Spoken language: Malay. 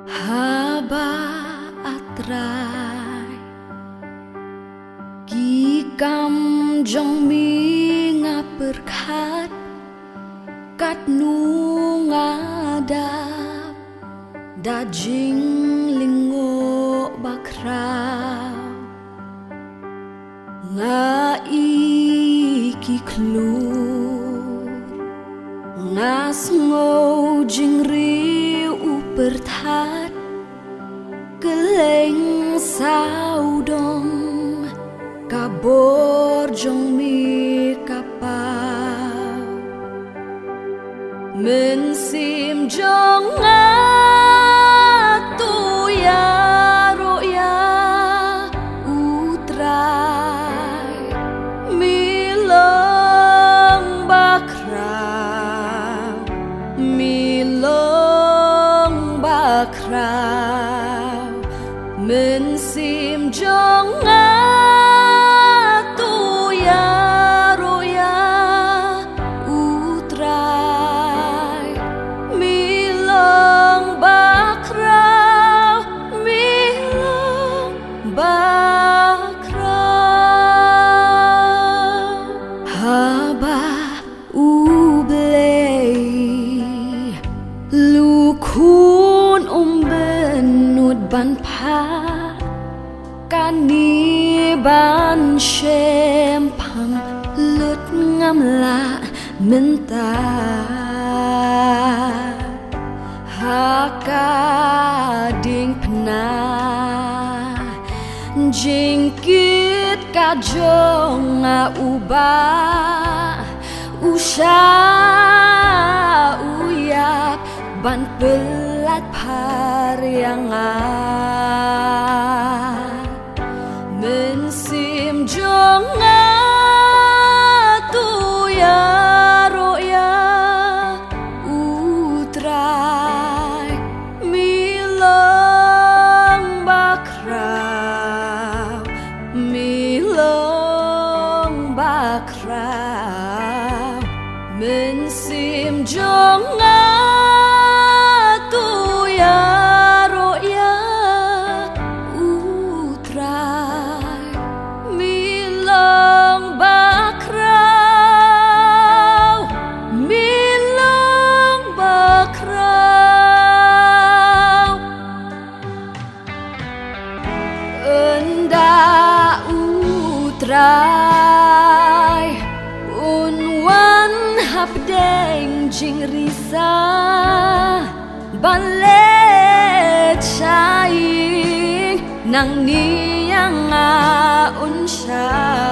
Haba atrai Gikam jong mi ngaperkat Kat nu ngadap Dajing lingo bakrau Nga iki klur Ngas ngô jing riu upertat Keleng sao dong Kabor jong mi kapau Mensim jong ngatu ya roya utrai Milong bakrau Milong bakrau Mensim jong ngatu ya roya utrai Milong bakrau Milong bakrau Haba ublei Lukun benut ban pa Kani ban shempang Lut ngamla menta Hakading pena Jingkit kajong uba Usha uyap ban pelat pariangan Mensim jong ngatu ya roya utrai Milong bakrau Milong bakrau Mensim jong ngatu ya roya utrai Milong bakrau Milong bakrau Enda utrai Unwan hapdeng jing risa Ban let shaing Nang niyang unsha